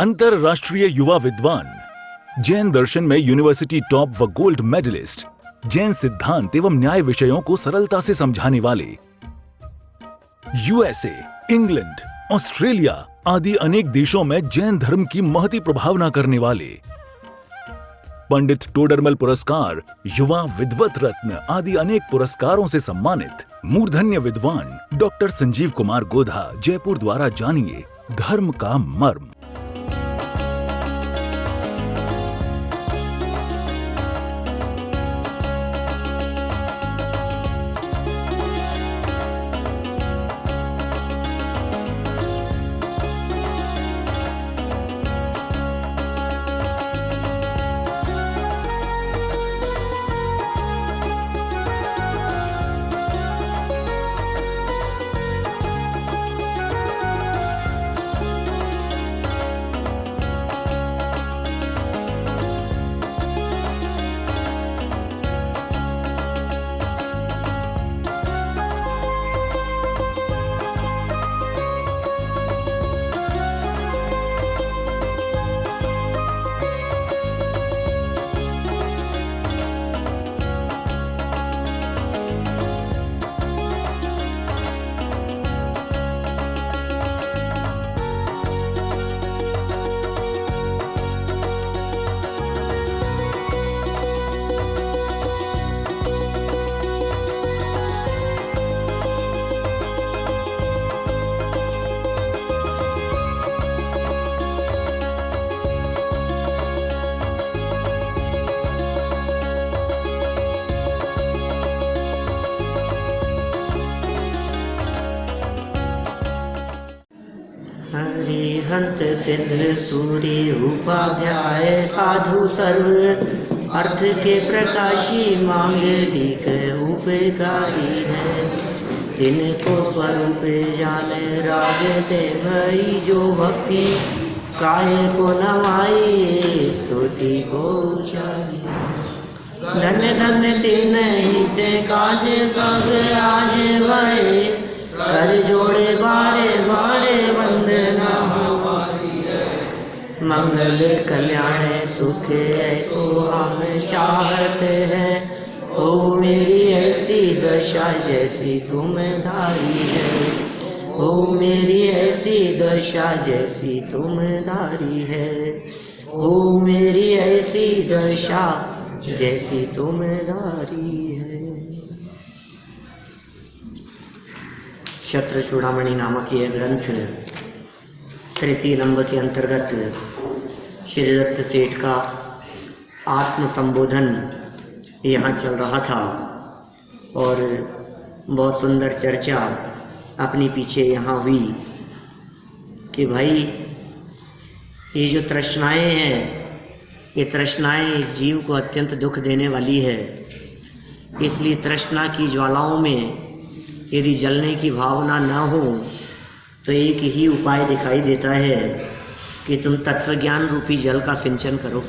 अंतरराष्ट्रीय युवा विद्वान, जैन दर्शन में यूनिवर्सिटी टॉप व गोल्ड मेडलिस्ट, जैन सिद्धांत एवं न्याय विषयों को सरलता से समझाने वाले, यूएसए, इंग्लैंड, ऑस्ट्रेलिया आदि अनेक देशों में जैन धर्म की महती प्रभावना करने वाले, पंडित टोडरमल पुरस्कार, युवा विद्वत रत्न आदि अनेक पुरस्कारों से सम्मानित मूर्धन्य विद्वान डॉक्टर संजीव कुमार गोधा जयपुर द्वारा जानिए धर्म का मर्म। हरिहंत सिद्ध सूर्य उपाध्याय साधु सर्व अर्थ के प्रकाशी मांगलिक उपकारी है। तिनको स्वरूप जाने राग ते भई जो भक्ति काय को नवाई स्तुति को चाहिए। धन्य धन्य तीन ही ते काज सब आज भय कर जोड़े बारे बारे वंदना हमारी है। मंगल कल्याण सुख ऐसो हम चाहते हैं। ओ मेरी ऐसी दशा जैसी तुम धारी है। ओ मेरी ऐसी दशा जैसी तुम धारी है। ओ मेरी ऐसी दशा जैसी तुम धारी है। क्षत्र चूड़ामणि नामक यह ग्रंथ तृतीय नंबर के अंतर्गत श्री दत्त सेठ का आत्म संबोधन यहाँ चल रहा था और बहुत सुंदर चर्चा अपनी पीछे यहाँ हुई कि भाई ये जो तृष्णाएं हैं, ये तृष्णाएं इस जीव को अत्यंत दुख देने वाली है। इसलिए तृष्णा की ज्वालाओं में यदि जलने की भावना न हो तो एक ही उपाय दिखाई देता है कि तुम तत्वज्ञान रूपी जल का सिंचन करो।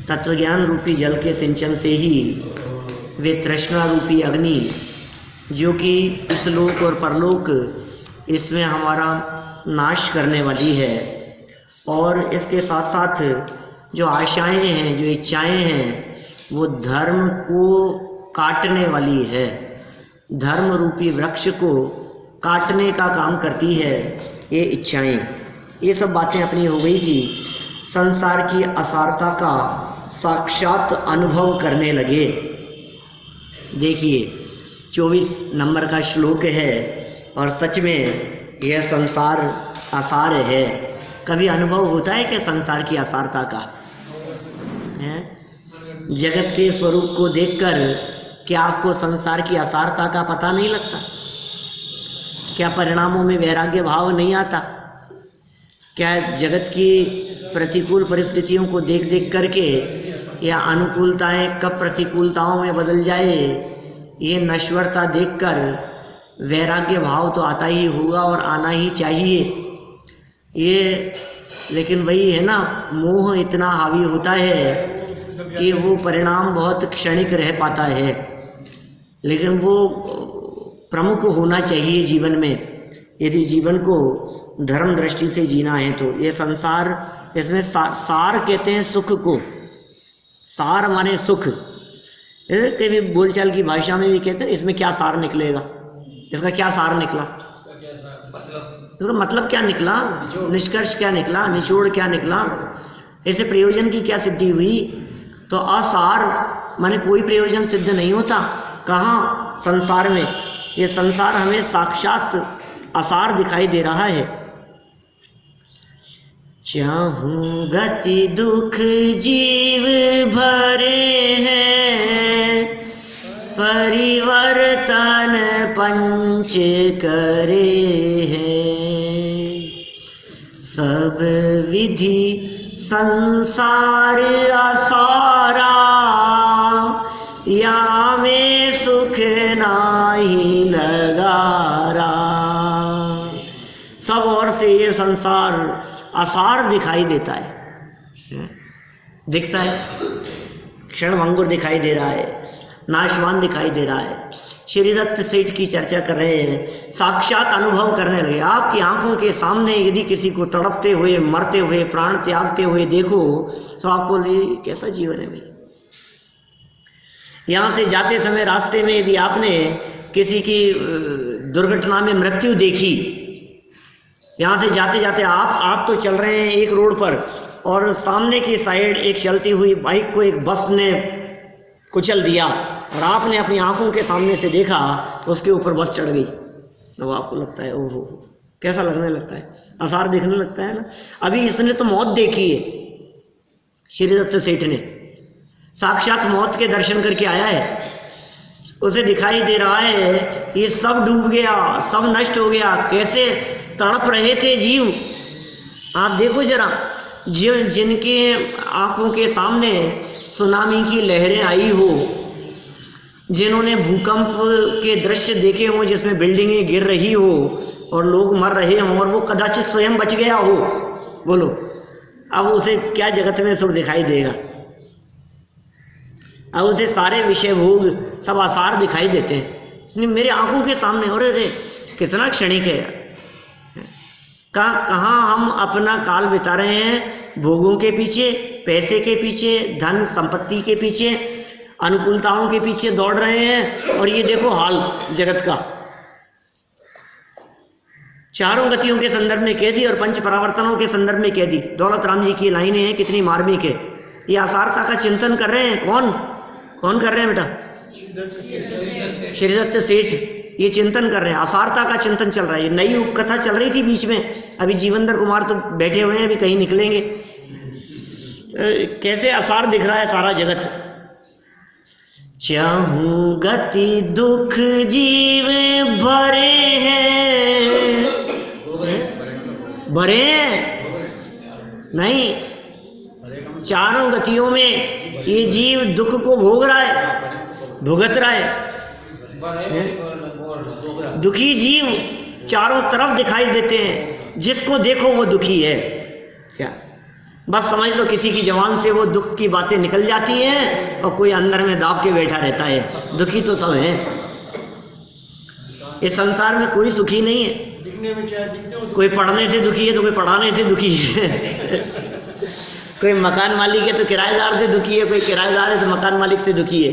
तत्वज्ञान रूपी जल के सिंचन से ही वे तृष्णा रूपी अग्नि जो कि इस लोक और परलोक इसमें हमारा नाश करने वाली है और इसके साथ साथ जो आशाएं हैं, जो इच्छाएं हैं, वो धर्म को काटने वाली है। धर्म रूपी वृक्ष को काटने का काम करती है ये इच्छाएं। ये सब बातें अपनी हो गई थी। संसार की असारता का साक्षात अनुभव करने लगे। देखिए 24 नंबर का श्लोक है और सच में यह संसार असार है। कभी अनुभव होता है क्या संसार की असारता का? जगत के स्वरूप को देखकर क्या आपको संसार की असारता का पता नहीं लगता? क्या परिणामों में वैराग्य भाव नहीं आता? क्या जगत की प्रतिकूल परिस्थितियों को देख देख करके या अनुकूलताएं कब प्रतिकूलताओं में बदल जाए, ये नश्वरता देखकर वैराग्य भाव तो आता ही होगा और आना ही चाहिए। ये लेकिन वही है ना, मोह इतना हावी होता है कि वो परिणाम बहुत क्षणिक रह पाता है, लेकिन वो प्रमुख होना चाहिए जीवन में। यदि जीवन को धर्म दृष्टि से जीना है तो ये संसार, इसमें सार कहते हैं सुख को, सार माने सुख। कभी बोलचाल की भाषा में भी कहते हैं इसमें क्या सार निकलेगा, इसका क्या सार निकला, इसका मतलब क्या निकला, निष्कर्ष क्या निकला, निचोड़ क्या निकला, ऐसे प्रयोजन की क्या सिद्धि हुई। तो असार माने कोई प्रयोजन सिद्ध नहीं होता। कहाँ? संसार में। ये संसार हमें साक्षात असार दिखाई दे रहा है। चाहूं गति दुख जीव भरे हैं, परिवर्तन पंच करे हैं, सब विधि संसार असारा, या में सुख नाही लगारा। सब ओर से ये संसार असार दिखाई देता है, दिखता है, क्षणभंगुर दिखाई दे रहा है, नाशवान दिखाई दे रहा है। श्री दत्त सेठ की चर्चा कर रहे हैं, साक्षात अनुभव करने लगे। आपकी आंखों के सामने यदि किसी को तड़पते हुए, मरते हुए, प्राण त्यागते हुए देखो तो आपको कैसा जीवन है भाई। यहाँ से जाते समय रास्ते में यदि आपने किसी की दुर्घटना में मृत्यु देखी, यहाँ से जाते जाते आप तो चल रहे हैं एक रोड पर और सामने की साइड एक चलती हुई बाइक को एक बस ने कुचल दिया और आपने अपनी आंखों के सामने से देखा तो उसके ऊपर बस चढ़ गई, तो आपको लगता है ओहो, कैसा लगने लगता है, आसार दिखने लगता है ना। अभी इसने तो मौत देखी है, श्री दत्त सेठ ने साक्षात मौत के दर्शन करके आया है, उसे दिखाई दे रहा है ये सब डूब गया, सब नष्ट हो गया, कैसे तड़प रहे थे जीव। आप देखो जरा, जिनके आंखों के सामने सुनामी की लहरें आई हो, जिन्होंने भूकंप के दृश्य देखे हों जिसमें बिल्डिंगें गिर रही हो और लोग मर रहे हों और वो कदाचित स्वयं बच गया हो, बोलो अब उसे क्या जगत में सुख दिखाई देगा। अब उसे सारे विषय भोग सब आसार दिखाई देते हैं मेरे आंखों के सामने। और अरे कितना क्षणिक है, कहाँ हम अपना काल बिता रहे हैं, भोगों के पीछे, पैसे के पीछे, धन संपत्ति के पीछे, अनुकूलताओं के पीछे दौड़ रहे हैं। और ये देखो हाल जगत का, चारों गतियों के संदर्भ में कह दी और पंच परावर्तनों के संदर्भ में कह दी। दौलत राम जी की लाइनें हैं, कितनी मार्मिक है। ये आसारता का चिंतन कर रहे हैं, कौन कर रहे हैं बेटा? श्री दत्त सेठ ये चिंतन कर रहे हैं, आसारता का चिंतन चल रहा है। ये नई उपकथा चल रही थी बीच में, अभी जीवनधर कुमार तो बैठे हुए हैं, अभी कहीं निकलेंगे। कैसे आसार दिख रहा है सारा जगत। चाहूं गति दुख जीव भरे हैं, भरे नहीं, चारों गतियों में ये जीव दुख को भोग रहा है, भुगत रहा है। दुखी जीव चारों तरफ दिखाई देते हैं, जिसको देखो वो दुखी है। क्या बस समझ लो किसी की जबान से वो दुख की बातें निकल जाती हैं और कोई अंदर में दाब के बैठा रहता है। दुखी तो सब है, इस संसार में कोई सुखी नहीं है। कोई पढ़ने से दुखी है तो कोई पढ़ाने से दुखी है। कोई मकान मालिक है तो किराएदार से दुखी है, कोई किराएदार है तो मकान मालिक से दुखी है।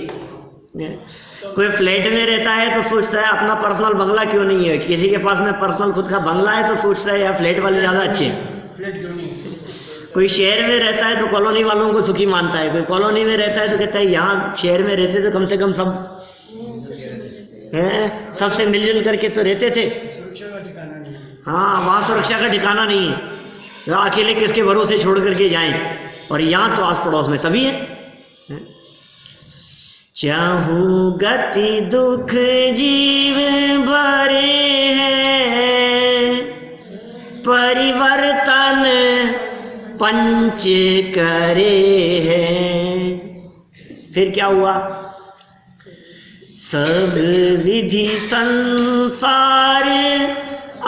कोई फ्लैट में रहता है तो सोचता है अपना पर्सनल बंगला क्यों नहीं है। किसी के पास में पर्सनल खुद का बंगला है तो सोचता है यार फ्लैट वाले ज़्यादा अच्छे हैं। कोई शहर में रहता है तो कॉलोनी वालों को सुखी मानता है, कोई कॉलोनी में रहता है तो कहता है यहाँ शहर में रहते तो कम से कम सब हैं, सबसे मिलजुल करके तो रहते थे। हाँ, वहाँ सुरक्षा का ठिकाना नहीं है, अकेले किसके भरोसे छोड़ करके जाएं। और यहाँ तो आस पड़ोस में सभी है। चाहूं गति दुख जीव भरे हैं, परिवर्तन पंच करे हैं। फिर क्या हुआ? सब विधि संसार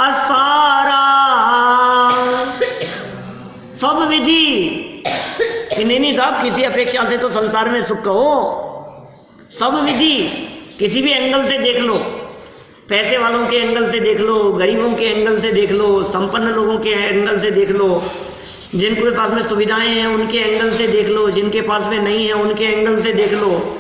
असारा, सब विधि नहीं साहब, किसी अपेक्षा से तो संसार में सुख कहो। सब विधि किसी भी एंगल से देख लो पैसे वालों के एंगल से देख लो, गरीबों के एंगल से देख लो, संपन्न लोगों के एंगल से देख लो, जिनके पास में सुविधाएं हैं उनके एंगल से देख लो, जिनके पास में नहीं है उनके एंगल से देख लो,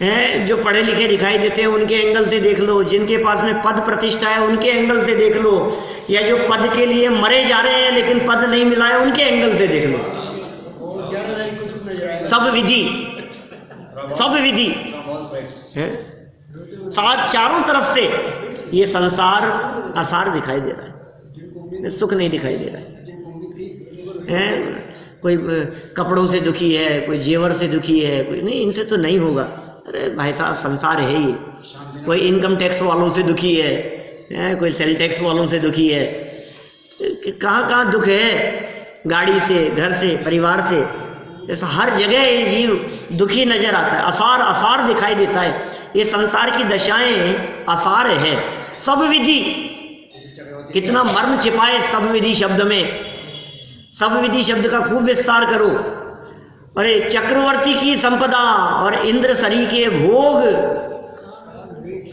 हैं जो पढ़े लिखे दिखाई देते हैं उनके एंगल से देख लो, जिनके पास में पद प्रतिष्ठा है उनके एंगल से देख लो, या जो पद के लिए मरे जा रहे हैं लेकिन पद नहीं मिला है उनके एंगल से देख लो। सब विधि है, चारों तरफ से ये संसार आसार दिखाई दे रहा है, सुख नहीं दिखाई दे रहा है। कोई कपड़ों से दुखी है, कोई जेवर से दुखी है, कोई नहीं, इनसे तो नहीं होगा। अरे भाई साहब संसार है ये। कोई इनकम टैक्स वालों से दुखी है, कोई सेल टैक्स वालों से दुखी है, कहाँ कहाँ दुख है, गाड़ी से, घर से, परिवार से, ऐसा हर जगह ये जीव दुखी नजर आता है। आसार आसार दिखाई देता है। ये संसार की दशाएं आसार है। सब विधि, कितना मर्म छिपाए सब विधि शब्द में। सब विधि शब्द का खूब विस्तार करो। अरे चक्रवर्ती की संपदा और इंद्र सरी के भोग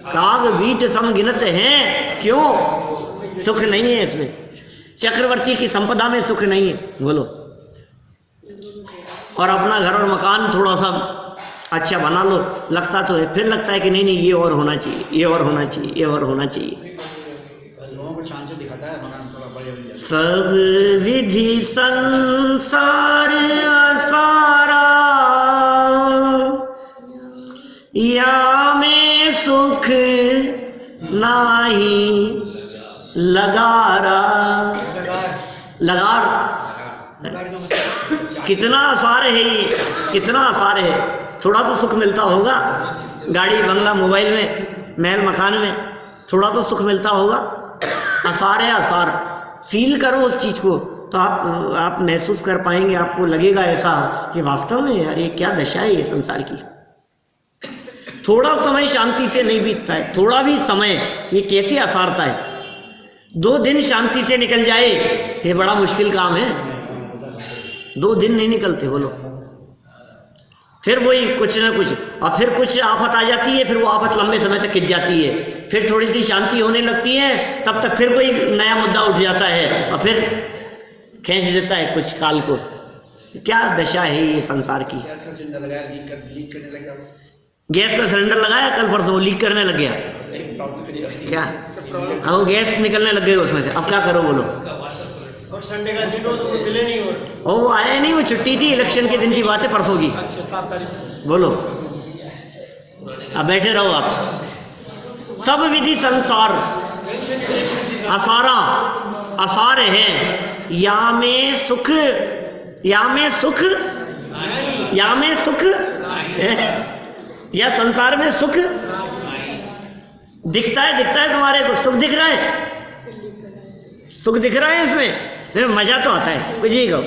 काग बीट समगिनत हैं, क्यों? सुख नहीं है इसमें। चक्रवर्ती की संपदा में सुख नहीं है, बोलो। और अपना घर और मकान थोड़ा सा अच्छा बना लो, लगता तो है, फिर लगता है कि नहीं नहीं ये और होना चाहिए, ये और होना चाहिए, ये और होना चाहिए। सब विधि संसार असारा, या में सुख नाही लगारा। लगार कितना आसार है ये, कितना आसार है। थोड़ा तो सुख मिलता होगा, गाड़ी बंगला मोबाइल में, महल मकान में थोड़ा तो सुख मिलता होगा। आसार है, आसार। फील करो उस चीज को तो आप महसूस कर पाएंगे, आपको लगेगा ऐसा कि वास्तव में यार ये क्या दशा है ये संसार की। थोड़ा समय शांति से नहीं बीतता है, थोड़ा भी समय ये कैसे आसारता है। 2 दिन शांति से निकल जाए ये बड़ा मुश्किल काम है। 2 दिन नहीं निकलते, बोलो। फिर वही कुछ ना कुछ, और फिर कुछ आफत आ जाती है, फिर वो आफत लंबे समय तक खिंच जाती है, फिर थोड़ी सी शांति होने लगती है, तब तक फिर कोई नया मुद्दा उठ जाता है और फिर खींच देता है कुछ काल को। क्या दशा है ये संसार की। गैस का सिलेंडर लगाया कल परसों, लीक करने लग गया क्या? हाँ, वो गैस निकलने लग गई उसमें से। अब क्या करो, बोलो। और संडे का दिन हो तो वो मिले नहीं। और वो आए नहीं, वो छुट्टी थी, इलेक्शन के दिन की बात है, परसों की। बोलो, अब बैठे रहो आप। सब विधि संसार असारा, आसार है। या में सुख, या में सुख, या में सुख है, या संसार में सुख दिखता है तुम्हारे को। सुख दिख रहा है, सुख दिख रहा है इसमें। मजा तो आता है, कुछ ही कहो,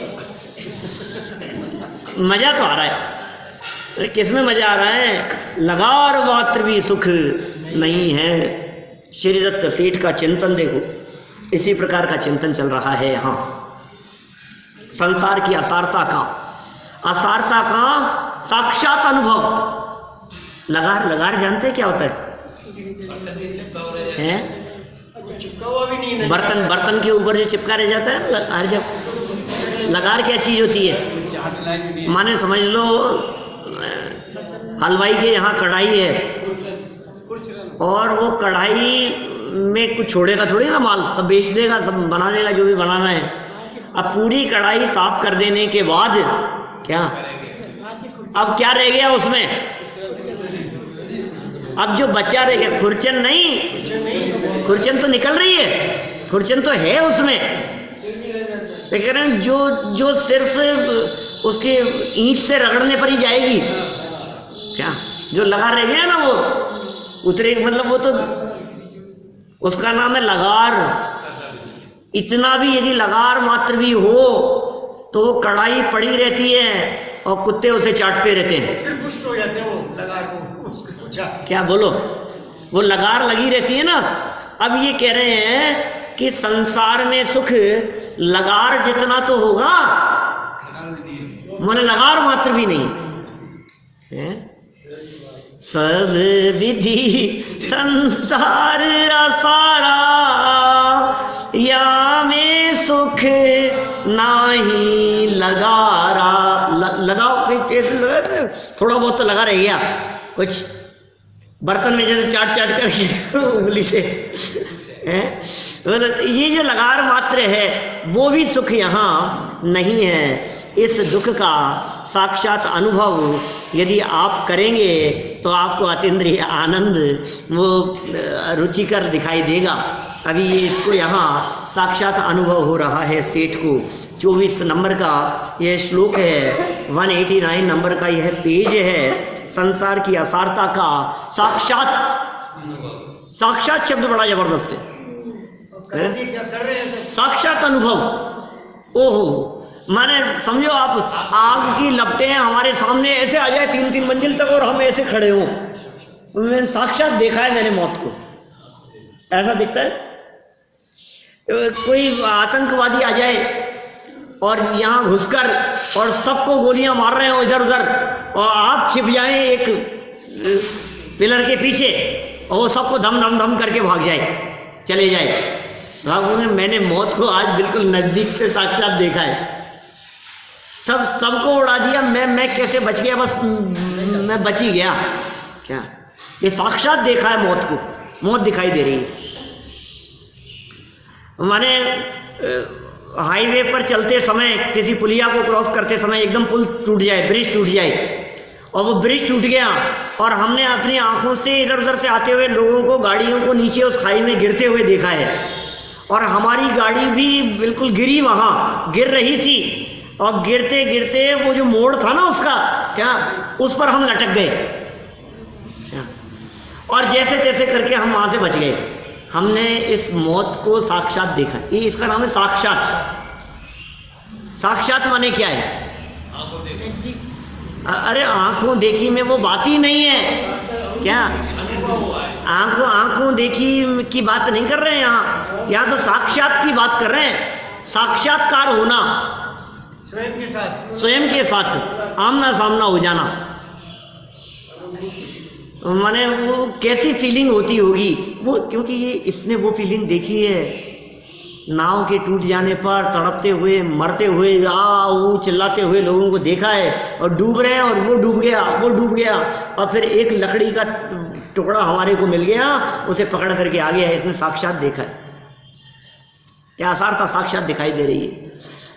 मजा तो आ रहा है। किसमें मजा आ रहा है? लगार मात्र भी सुख नहीं है। श्री दत्त सेठ का चिंतन देखो, इसी प्रकार का चिंतन चल रहा है यहाँ। संसार की असारता का साक्षात अनुभव। लगार जानते हैं क्या होता है? चिपका हुआ भी नहीं है। बर्तन के ऊपर जो चिपका रह जाता है ना, जब लगार क्या चीज होती है? माने समझ लो हलवाई के यहाँ कढ़ाई है, और वो कढ़ाई में कुछ छोड़ेगा थोड़ी ना, माल सब बेच देगा, सब बना देगा जो भी बनाना है। अब पूरी कढ़ाई साफ कर देने के बाद क्या, अब क्या रह गया उसमें? अब जो बच्चा रह गया, खुरचन नहीं, खुरचन तो निकल रही है, खुरचन तो है उसमें, लेकिन जो सिर्फ उसके ईंट से रगड़ने पर ही जाएगी क्या, जो लगा रह गया ना वो उतरे, मतलब वो तो उसका नाम है लगार। इतना भी यदि लगार मात्र भी हो तो वो कढ़ाई पड़ी रहती है और कुत्ते उसे चाटते रहते हैं। फिर पुष्ट हो जाते हैं वो लगार को, उसको पूछा क्या, बोलो, वो लगार लगी रहती है ना। अब ये कह रहे हैं कि संसार में सुख लगार जितना तो होगा, मैंने लगार मात्र भी नहीं है। सब विधि संसार असारा, या में सुख नाही लगारा। लगाओ कोई कैसे लगा, थोड़ा बहुत तो लगा रह गया, कुछ बर्तन में जैसे चाट चाट करके उंगली से ये जो लगार मात्र है वो भी सुख यहाँ नहीं है। इस दुख का साक्षात अनुभव यदि आप करेंगे तो आपको अतीन्द्रिय आनंद वो रुचिकर दिखाई देगा। अभी ये इसको यहाँ साक्षात अनुभव हो रहा है सेठ को। 24 नंबर का यह श्लोक है, 189 नंबर का यह पेज है। संसार की असारता का साक्षात शब्द बड़ा जबरदस्त है, साक्षात अनुभव। ओहो, माने समझो आप आग की लपटें हमारे सामने ऐसे आ जाए 3-3 मंजिल तक और हम ऐसे खड़े हों, मैंने साक्षात देखा है मैंने मौत को। ऐसा दिखता है कोई आतंकवादी आ जाए और यहाँ घुसकर और सबको गोलियां मार रहे हो इधर उधर, और आप छिप जाएं एक पिलर के पीछे और वो सबको धम धम धम करके भाग जाए, चले जाए। मैंने मौत को आज बिल्कुल नजदीक से साक्षात देखा है। सबको उड़ा दिया, मैं कैसे बच गया, बस मैं बच ही गया क्या। ये साक्षात देखा है मौत को, मौत दिखाई दे रही है। माने हाईवे पर चलते समय किसी पुलिया को क्रॉस करते समय एकदम पुल टूट जाए, ब्रिज टूट जाए, और वो ब्रिज टूट गया और हमने अपनी आंखों से इधर उधर से आते हुए लोगों को, गाड़ियों को नीचे उस खाई में गिरते हुए देखा है, और हमारी गाड़ी भी बिल्कुल गिरी, वहां गिर रही थी, और गिरते गिरते वो जो मोड़ था ना उसका क्या, उस पर हम लटक गए और जैसे तैसे करके हम वहां से बच गए। हमने इस मौत को साक्षात देखा, ये इसका नाम है साक्षात। साक्षात माने क्या है? अरे आंखों देखी में वो बात ही नहीं है क्या, आंखों देखी की बात नहीं कर रहे हैं यहाँ तो साक्षात की बात कर रहे हैं। साक्षात्कार होना, स्वयं के साथ आमना सामना हो जाना, माने वो कैसी फीलिंग होती होगी वो, क्योंकि ये इसने वो फीलिंग देखी है नाव के टूट जाने पर तड़पते हुए, मरते हुए, ऊ चिल्लाते हुए लोगों को देखा है, और डूब रहे हैं और वो डूब गया, और फिर एक लकड़ी का टुकड़ा हमारे को मिल गया, उसे पकड़ करके आ गया। इसने साक्षात देखा है, क्या असारता साक्षात दिखाई दे रही है।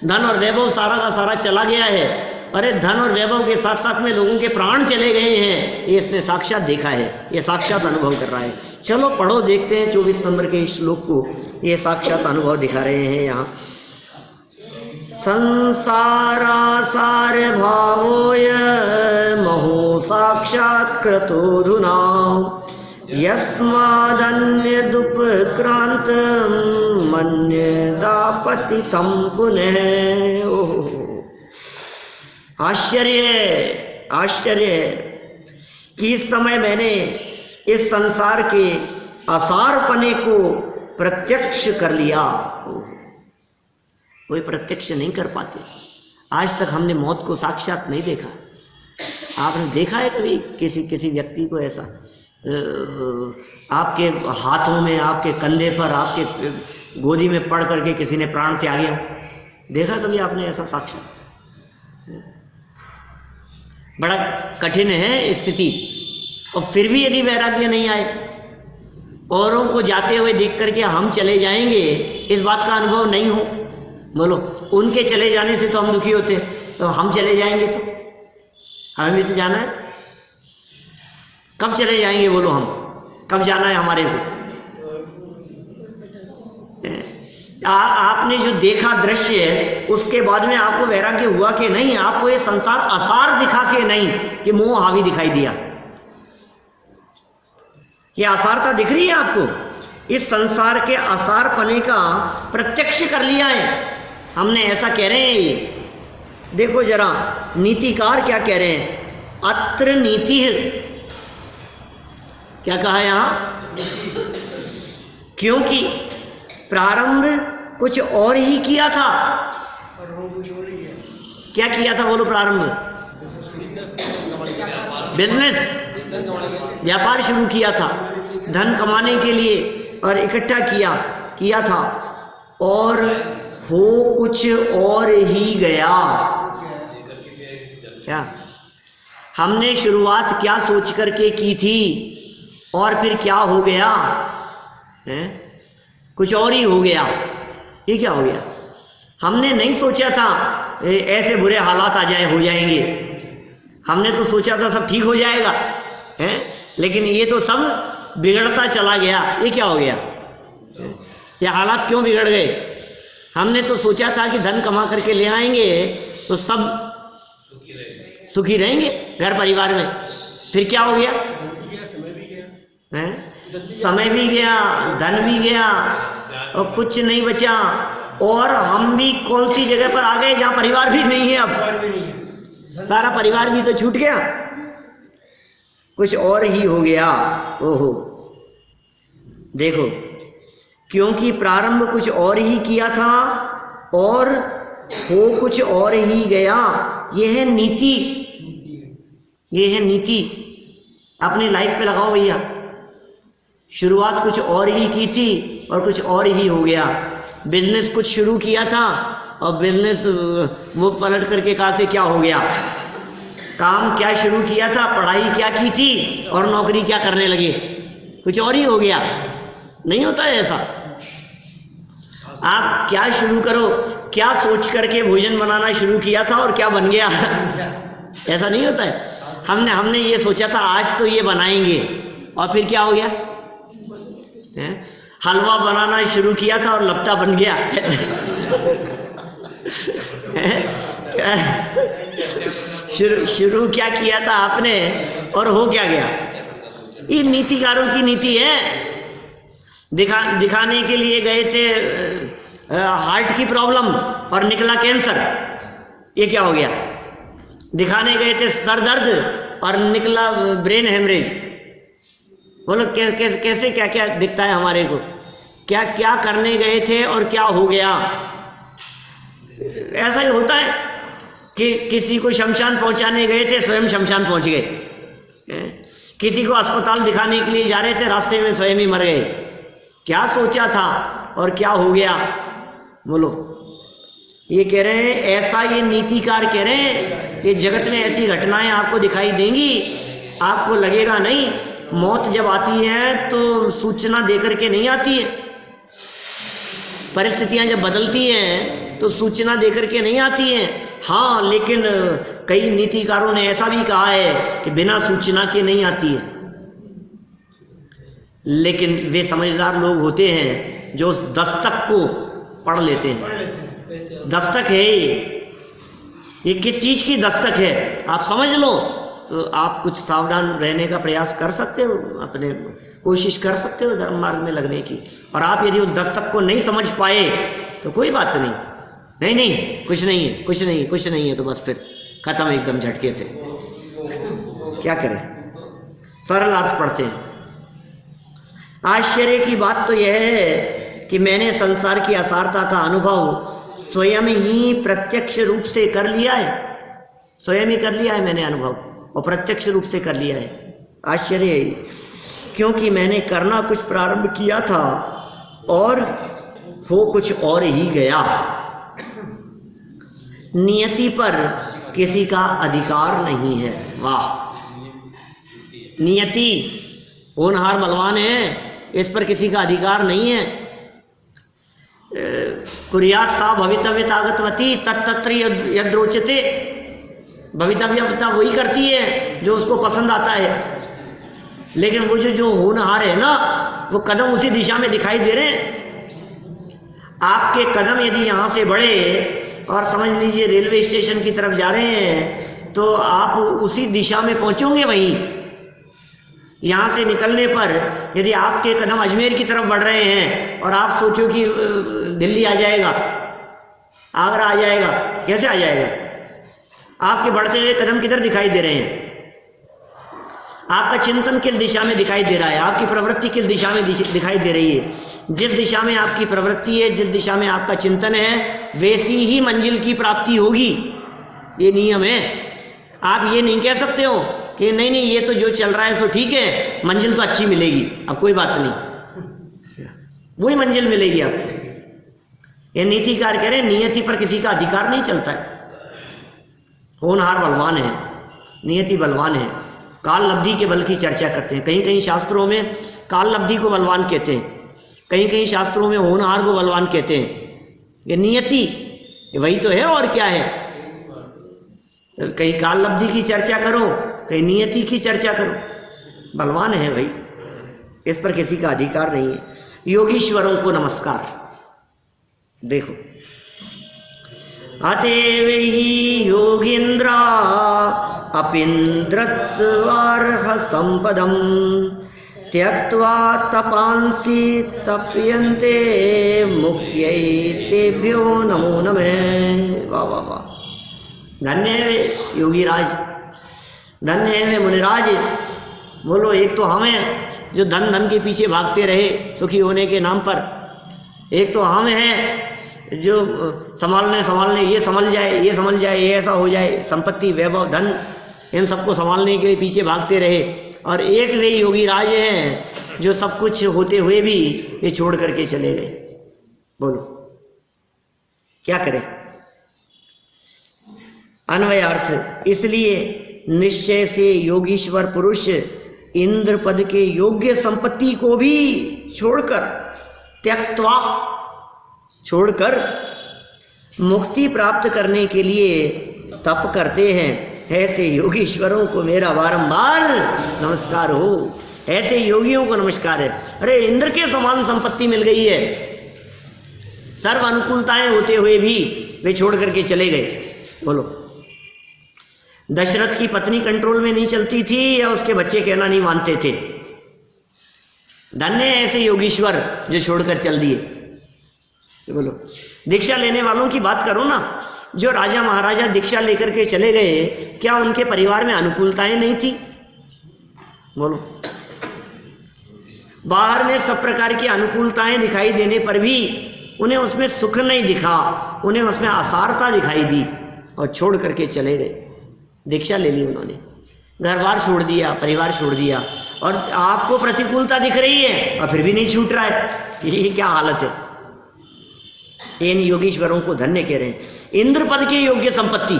धन और वैभव सारा का सारा चला गया है, अरे धन और वैभव के साथ साथ में लोगों के प्राण चले गए हैं, ये इसने साक्षात देखा है, ये साक्षात अनुभव कर रहा है। चलो पढ़ो, देखते हैं 24 नंबर के इस श्लोक को, ये साक्षात अनुभव दिखा रहे हैं यहाँ। संसारासार भावोय महो साक्षात्कृतोऽधुना, यस्मादन्य दुपक्रांत मन्यदापतितं पुनः। आश्चर्य है कि इस समय मैंने इस संसार के असारपने को प्रत्यक्ष कर लिया। कोई प्रत्यक्ष नहीं कर पाते, आज तक हमने मौत को साक्षात नहीं देखा। आपने देखा है कभी किसी व्यक्ति को ऐसा आपके हाथों में, आपके कंधे पर, आपके गोदी में पड़ करके किसी ने प्राण त्यागे हो? देखा कभी आपने ऐसा साक्षात? बड़ा कठिन है स्थिति, और फिर भी यदि वैराग्य नहीं आए, औरों को जाते हुए देख करके हम चले जाएंगे, इस बात का अनुभव नहीं हो, बोलो उनके चले जाने से तो हम दुखी होते, तो हम चले जाएंगे तो हमें भी तो जाना है। कब चले जाएंगे बोलो, हम कब जाना है हमारे को? आपने जो देखा दृश्य उसके बाद में आपको वैराग्य हुआ कि नहीं? आपको ये संसार असार दिखा के नहीं कि मोह हावी दिखाई दिया? ये असारता दिख रही है आपको? इस संसार के असारपने का प्रत्यक्ष कर लिया है हमने, ऐसा कह रहे हैं ये। देखो जरा नीतिकार क्या कह रहे हैं, अत्र नीति क्या कहा यहां, क्योंकि प्रारंभ कुछ और ही किया था। क्या किया था बोलो? प्रारंभ बिजनेस, व्यापार शुरू किया था धन कमाने के लिए और इकट्ठा किया था, और हो कुछ और ही गया। क्या हमने शुरुआत क्या सोच करके की थी और फिर क्या हो गया है? कुछ और ही हो गया। ये क्या हो गया? हमने नहीं सोचा था ऐसे बुरे हालात आ जाए, हो जाएंगे। हमने तो सोचा था सब ठीक हो जाएगा है, लेकिन ये तो सब बिगड़ता चला गया। ये क्या हो गया? ये हालात क्यों बिगड़ गए? हमने तो सोचा था कि धन कमा करके ले आएंगे तो सब सुखी रहेंगे घर परिवार में। फिर क्या हो गया? समय भी गया, धन भी गया और कुछ नहीं बचा, और हम भी कौन सी जगह पर आ गए जहां परिवार भी नहीं है। अब सारा परिवार भी तो छूट गया, कुछ और ही हो गया। ओहो, देखो, क्योंकि प्रारंभ कुछ और ही किया था और हो कुछ और ही गया। यह है नीति, यह है नीति। अपनी लाइफ पे लगाओ भैया। शुरुआत कुछ और ही की थी और कुछ और ही हो गया। बिजनेस कुछ शुरू किया था और बिजनेस वो पलट करके कहाँ से क्या हो गया। काम क्या शुरू किया था, पढ़ाई क्या की थी और नौकरी क्या करने लगे, कुछ और ही हो गया। नहीं होता है ऐसा। आप क्या शुरू करो, क्या सोच करके भोजन बनाना शुरू किया था और क्या बन गया, ऐसा नहीं होता है। हमने ये सोचा था आज तो ये बनाएंगे और फिर क्या हो गया है? हलवा बनाना शुरू किया था और लपटा बन गया। शुरू क्या किया था आपने और हो क्या गया। ये नीतिकारों की नीति है। दिखाने के लिए गए थे हार्ट की प्रॉब्लम और निकला कैंसर। ये क्या हो गया? दिखाने गए थे सर दर्द और निकला ब्रेन हेमरेज। बोलो कैसे क्या क्या दिखता है हमारे को। क्या क्या करने गए थे और क्या हो गया। ऐसा ही होता है कि किसी को शमशान पहुंचाने गए थे, स्वयं शमशान पहुंच गए। किसी को अस्पताल दिखाने के लिए जा रहे थे, रास्ते में स्वयं ही मर गए। क्या सोचा था और क्या हो गया। बोलो, ये कह रहे हैं, ऐसा ये नीतिकार कह रहे हैं, ये जगत में ऐसी घटनाएं आपको दिखाई देंगी, आपको लगेगा नहीं। मौत जब आती है तो सूचना देकर के नहीं आती है। परिस्थितियां जब बदलती हैं तो सूचना देकर के नहीं आती हैं। हाँ, लेकिन कई नीतिकारों ने ऐसा भी कहा है कि बिना सूचना के नहीं आती है। लेकिन वे समझदार लोग होते हैं जो उस दस्तक को पढ़ लेते हैं। दस्तक है ये किस चीज की दस्तक है आप समझ लो तो आप कुछ सावधान रहने का प्रयास कर सकते हो, अपने कोशिश कर सकते हो धर्म मार्ग में लगने की। और आप यदि उस दस्तक को नहीं समझ पाए तो कोई बात नहीं, नहीं नहीं कुछ नहीं है, कुछ नहीं, कुछ नहीं है, तो बस फिर खत्म एकदम झटके से। क्या करें, सरल अर्थ पढ़ते हैं। आश्चर्य की बात तो यह है कि मैंने संसार की असारता का अनुभव स्वयं ही प्रत्यक्ष रूप से कर लिया है। स्वयं ही कर लिया है मैंने अनुभव, और प्रत्यक्ष रूप से कर लिया है। आश्चर्य है, क्योंकि मैंने करना कुछ प्रारंभ किया था और हो कुछ और ही गया। नियति पर किसी का अधिकार नहीं है। वाह, नियति होनहार बलवान है, इस पर किसी का अधिकार नहीं है। कुर्यात सा भवितव्य तागतवती तत्तत्र यद्रोचते। भवितव्यता वही करती है जो उसको पसंद आता है। लेकिन वो जो होनहार है ना, वो कदम उसी दिशा में दिखाई दे रहे हैं। आपके कदम यदि यहाँ से बढ़े और समझ लीजिए रेलवे स्टेशन की तरफ जा रहे हैं तो आप उसी दिशा में पहुंचोगे। वहीं यहाँ से निकलने पर यदि आपके कदम अजमेर की तरफ बढ़ रहे हैं और आप सोचो कि दिल्ली आ जाएगा, आगरा आ जाएगा, कैसे आ जाएगा। आपके बढ़ते हुए कदम किधर दिखाई दे रहे हैं, आपका चिंतन किस दिशा में दिखाई दे रहा है, आपकी प्रवृत्ति किस दिशा में दिखाई दे रही है। जिस दिशा में आपकी प्रवृत्ति है, जिस दिशा में आपका चिंतन है, वैसी ही मंजिल की प्राप्ति होगी। ये नियम है। आप ये नहीं कह सकते हो कि नहीं नहीं ये तो जो चल रहा है सो ठीक है, मंजिल तो अच्छी मिलेगी, अब कोई बात नहीं, वही मंजिल मिलेगी आपको। ये नीतिकार कह रहे हैं नियति पर किसी का अधिकार नहीं चलता है। होनहार बलवान है, नियति बलवान है, काल लब्धि के बल की चर्चा करते हैं। कहीं कहीं शास्त्रों में काल लब्धि को बलवान कहते हैं, कहीं कहीं शास्त्रों में होनहार को बलवान कहते हैं। ये नियति वही तो है और क्या है। तो कहीं काल लब्धि की चर्चा करो, कहीं नियति की चर्चा करो, बलवान है भाई, इस पर किसी का अधिकार नहीं है। योगीश्वरों को नमस्कार। देखो, अतएव ही योगींद्रा अपिन्द्रत्वार्ह संपदम त्यक्त्वा तपांसि तप्यन्ते मुक्त्यै तेभ्यो नमो नमः। वाह वाह वाह, धन्य है वे योगीराज, धन्य है वे मुनिराज। बोलो, एक तो हम हैं जो धन धन के पीछे भागते रहे सुखी होने के नाम पर, एक तो हम हैं जो संभालने ये संभल जाए, ये संभल जाए, ये ऐसा हो जाए, संपत्ति वैभव धन इन सबको संभालने के लिए पीछे भागते रहे, और एक वे योगीराज हैं जो सब कुछ होते हुए भी ये छोड़ करके चले गए। बोलो क्या करें। अन्वयार्थ, इसलिए निश्चय से योगीश्वर पुरुष इंद्र पद के योग्य संपत्ति को भी छोड़कर, त्यक्त्वा छोड़कर, मुक्ति प्राप्त करने के लिए तप करते हैं। ऐसे योगीश्वरों को मेरा बारंबार नमस्कार हो। ऐसे योगियों को नमस्कार है। अरे इंद्र के समान संपत्ति मिल गई है, सर्व अनुकूलताएं होते हुए भी वे छोड़ करके चले गए। बोलो, दशरथ की पत्नी कंट्रोल में नहीं चलती थी या उसके बच्चे कहना नहीं मानते थे? धन्य ऐसे योगीश्वर जो छोड़कर चल दिए। बोलो, दीक्षा लेने वालों की बात करो ना, जो राजा महाराजा दीक्षा लेकर के चले गए, क्या उनके परिवार में अनुकूलताएं नहीं थी? बोलो, बाहर में सब प्रकार की अनुकूलताएं दिखाई देने पर भी उन्हें उसमें सुख नहीं दिखा, उन्हें उसमें असारता दिखाई दी और छोड़ करके चले गए। दीक्षा ले ली उन्होंने, घर बार छोड़ दिया, परिवार छोड़ दिया, और आपको प्रतिकूलता दिख रही है और फिर भी नहीं छूट रहा है। ये क्या हालत है। इन योगीश्वरों को धन्य कह रहे हैं। इंद्र पद के योग्य संपत्ति,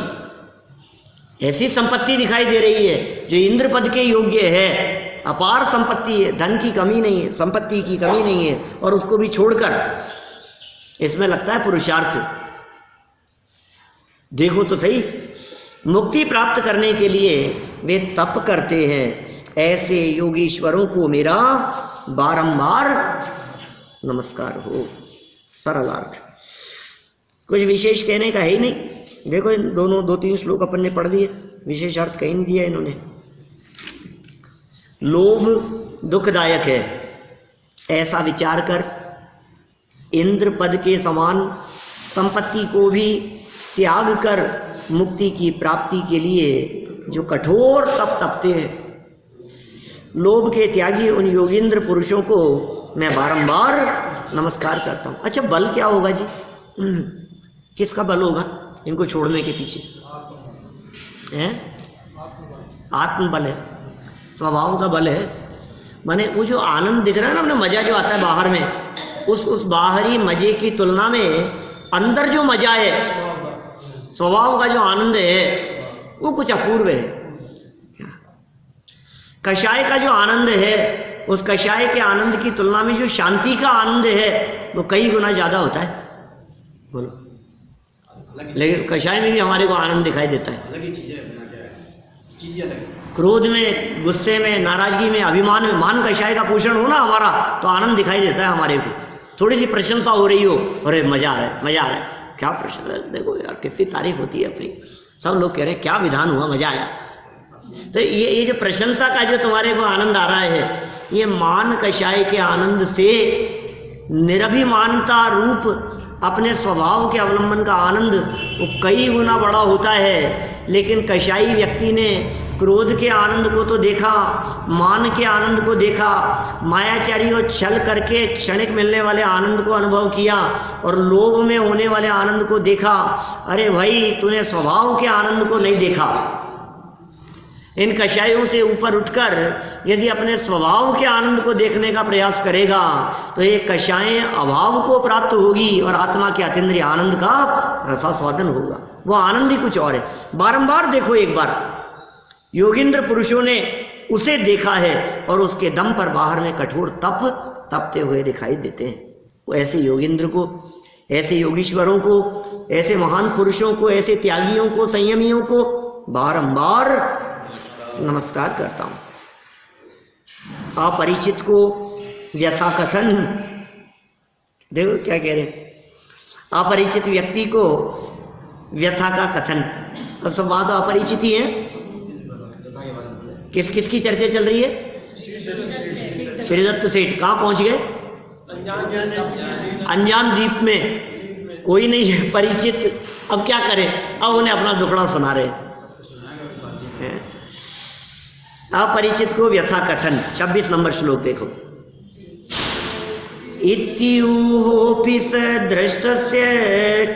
ऐसी संपत्ति दिखाई दे रही है जो इंद्र पद के योग्य है, अपार संपत्ति है, धन की कमी नहीं है, संपत्ति की कमी नहीं है, और उसको भी छोड़कर, इसमें लगता है पुरुषार्थ। देखो तो सही, मुक्ति प्राप्त करने के लिए वे तप करते हैं। ऐसे योगीश्वरों को मेरा बारंबार नमस्कार हो। सरल अर्थ, कुछ विशेष कहने का है ही नहीं। देखो, इन दोनों 2-3 श्लोक अपन ने पढ़ दिए, विशेष अर्थ कहीं नहीं दिया इन्होंने। लोभ दुखदायक है, ऐसा विचार कर इंद्र पद के समान संपत्ति को भी त्याग कर मुक्ति की प्राप्ति के लिए जो कठोर तप तपते हैं, लोभ के त्यागी उन योगींद्र पुरुषों को मैं बारंबार नमस्कार करता हूं। अच्छा, बल क्या होगा जी? किसका बल होगा इनको छोड़ने के पीछे? है आत्मबल है, स्वभाव का बल है। माने वो जो आनंद दिख रहा है ना, अपने मजा जो आता है बाहर में, उस बाहरी मजे की तुलना में अंदर जो मजा है, स्वभाव का जो आनंद है, वो कुछ अपूर्व है। कषाय का जो आनंद है, उस कषाय के आनंद की तुलना में जो शांति का आनंद है वो कई गुना ज्यादा होता है। बोलो, लेकिन कषाय में भी हमारे को आनंद दिखाई देता है। क्रोध में, गुस्से में, नाराजगी में, अभिमान में, मान कषाय का पोषण हो ना हमारा, तो आनंद दिखाई देता है हमारे को। थोड़ी सी प्रशंसा हो रही हो, अरे मजा आ रहा है, मजा आ रहा है, क्या प्रशंसा, देखो यार कितनी तारीफ होती है अपनी, सब लोग कह रहे हैं क्या विधान हुआ, मजा आया। तो ये जो प्रशंसा का जो तुम्हारे को आनंद आ रहा है, ये मान कषाय के आनंद से निरभिमानता रूप अपने स्वभाव के अवलंबन का आनंद वो कई गुना बड़ा होता है। लेकिन कषाई व्यक्ति ने क्रोध के आनंद को तो देखा, मान के आनंद को देखा, मायाचारी और छल करके क्षणिक मिलने वाले आनंद को अनुभव किया, और लोभ में होने वाले आनंद को देखा। अरे भाई, तूने स्वभाव के आनंद को नहीं देखा। इन कषायों से ऊपर उठकर यदि अपने स्वभाव के आनंद को देखने का प्रयास करेगा तो ये कषाएं अभाव को प्राप्त होगी और आत्मा के अतीन्द्रिय आनंद का रसास्वादन होगा। वो आनंद ही कुछ और है। बारंबार देखो, एक बार योगींद्र पुरुषों ने उसे देखा है और उसके दम पर बाहर में कठोर तपते हुए दिखाई देते हैं। वो ऐसे योगींद्र को, ऐसे योगीश्वरों को, ऐसे महान पुरुषों को, ऐसे त्यागियों को, संयमियों को बारंबार नमस्कार करता हूं। अपरिचित को व्यथा कथन, देखो क्या कह रहे, अपरिचित व्यक्ति को व्यथा का कथन। अब सब बात अपरिचित ही है। किस किस की चर्चा चल रही है? श्रीदत्त सेठ कहाँ पहुंच गए? अनजान द्वीप में, कोई नहीं है परिचित। अब क्या करें, अब उन्हें अपना दुखड़ा सुना रहे। अपरिचित को व्यथा कथन। 26 नंबर श्लोक देखो। इत्यूहोपि स दृष्टस्य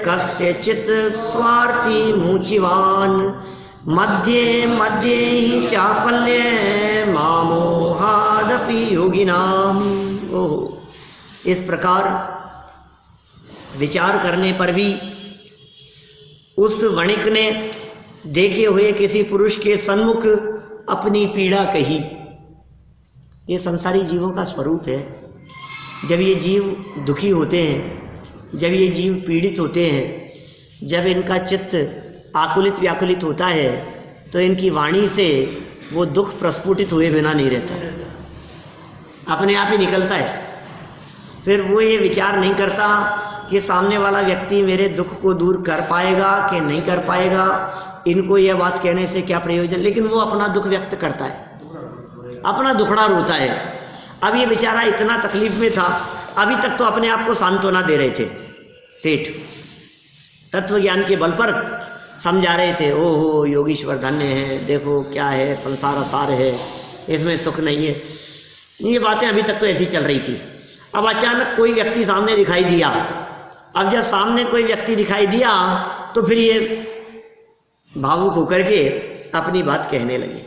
कस्यचित् स्वार्थी मूचिवान् मध्ये मध्ये हि चापल्य मामोहादपि योगिनाम। ओहो, इस प्रकार विचार करने पर भी उस वणिक ने देखे हुए किसी पुरुष के सन्मुख अपनी पीड़ा कही। ये संसारी जीवों का स्वरूप है। जब ये जीव दुखी होते हैं, जब ये जीव पीड़ित होते हैं, जब इनका चित्त आकुलित व्याकुलित होता है तो इनकी वाणी से वो दुख प्रस्फुटित हुए बिना नहीं रहता, अपने आप ही निकलता है। फिर वो ये विचार नहीं करता कि सामने वाला व्यक्ति मेरे दुख को दूर कर पाएगा कि नहीं कर पाएगा, इनको यह बात कहने से क्या प्रयोजन, लेकिन वो अपना दुख व्यक्त करता है, अपना दुखड़ा रोता है। अब ये बेचारा इतना तकलीफ में था, अभी तक तो अपने आप को सांत्वना दे रहे थे सेठ, तत्व ज्ञान के बल पर समझा रहे थे। ओहो योगीश्वर धन्य है, देखो क्या है, संसार असार है, इसमें सुख नहीं है। ये बातें अभी तक तो ऐसी चल रही थी। अब अचानक कोई व्यक्ति सामने दिखाई दिया। अब जब सामने कोई व्यक्ति दिखाई दिया तो फिर ये भावुक होकर के अपनी बात कहने लगे।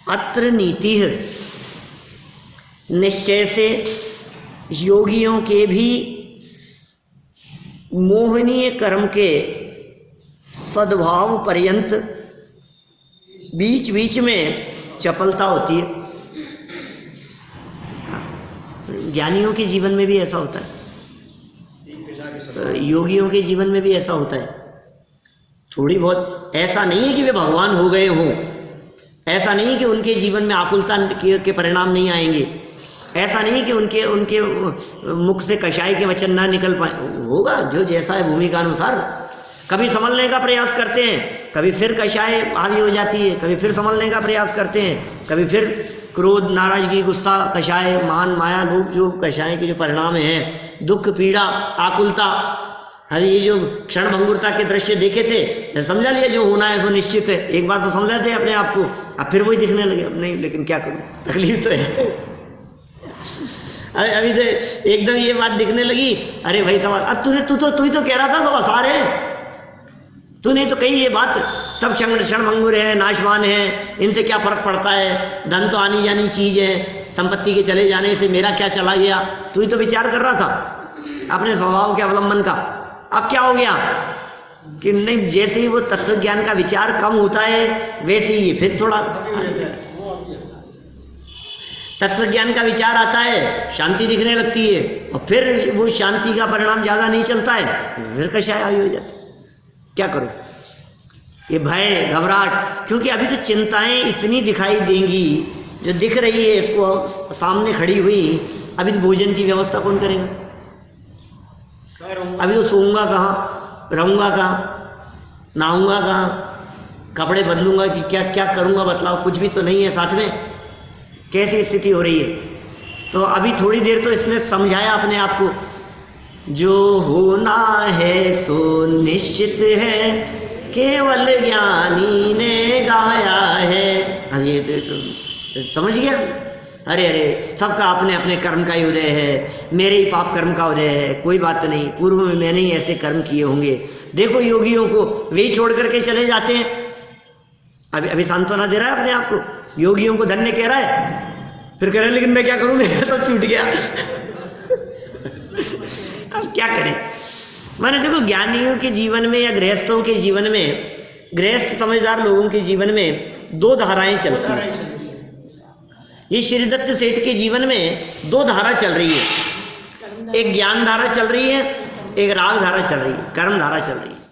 अत्र नीति निश्चय से योगियों के भी मोहनीय कर्म के सद्भाव पर्यंत बीच बीच में चपलता होती है। ज्ञानियों के जीवन में भी ऐसा होता है, योगियों के जीवन में भी ऐसा होता है। थोड़ी बहुत, ऐसा नहीं है कि वे भगवान हो गए हों, ऐसा नहीं है कि उनके जीवन में आकुलता के परिणाम नहीं आएंगे, ऐसा नहीं कि उनके मुख से कषाय के वचन ना निकल पाए। होगा जो जैसा है भूमिका अनुसार। कभी संभलने का प्रयास करते हैं, कभी फिर कषाय हावी हो जाती है, कभी फिर संभलने का प्रयास करते हैं, कभी फिर क्रोध, नाराजगी, गुस्सा, कषाय, मान, माया, लोभ, जो कषाय के जो परिणाम हैं, दुख, पीड़ा, आकुलता। अरे ये जो क्षण भंगुरता के दृश्य देखे थे, समझा लिया जो होना है सो निश्चित है। एक बार तो समझा थे अपने आप को, अब फिर वही दिखने लगे। अब नहीं, लेकिन क्या करूं, तकलीफ तो है। अभी तो एकदम ये बात दिखने लगी, अरे भाई समझ, अब तू ही तो कह रहा था सब आसार है, तूने तो कही ये बात, सब क्षण भंगुर है, नाशवान है, इनसे क्या फर्क पड़ता है, धन तो आनी जानी चीज है, संपत्ति के चले जाने से मेरा क्या चला गया। तू ही तो विचार कर रहा था अपने स्वभाव के अवलंबन का। अब क्या हो गया कि नहीं, जैसे ही वो तत्व ज्ञान का विचार कम होता है वैसे ही ये फिर थोड़ा तत्व ज्ञान का विचार आता है, शांति दिखने लगती है, और फिर वो शांति का परिणाम ज्यादा नहीं चलता है, फिर कषाय हावी हो जाती है। क्या करो, ये भय, घबराहट, क्योंकि अभी तो चिंताएं इतनी दिखाई देंगी, जो दिख रही है इसको सामने खड़ी हुई। अभी तो भोजन की व्यवस्था कौन करेगा, अभी तो सोऊंगा कहाँ, रहूंगा कहाँ, नहाऊंगा कहाँ, कपड़े बदलूंगा कि क्या क्या करूंगा, बतलाओ, कुछ भी तो नहीं है साथ में। कैसी स्थिति हो रही है। तो अभी थोड़ी देर तो इसने समझाया अपने आप को, जो होना है सो निश्चित है, केवल ज्ञानी ने गाया है। अब ये तो समझ गया। अरे अरे, सबका अपने अपने कर्म का ही उदय है, मेरे ही पाप कर्म का उदय है, कोई बात नहीं, पूर्व में मैंने ही ऐसे कर्म किए होंगे। देखो योगियों को, वे छोड़ करके चले जाते हैं, अभी अभी सांत्वना दे रहा है अपने आप को, योगियों को धन्य कह रहा है, फिर कह रहा है लेकिन मैं क्या करूं, मेरा तो छूट गया। अब क्या करें? माने देखो, ज्ञानियों के जीवन में या गृहस्थों के जीवन में, गृहस्थ समझदार लोगों के जीवन में दो धाराएं चलती हैं। ये श्रीदत्त सेठ के जीवन में दो धारा चल रही है, एक ज्ञान धारा चल रही है, एक राग धारा चल रही है, कर्म धारा चल रही है।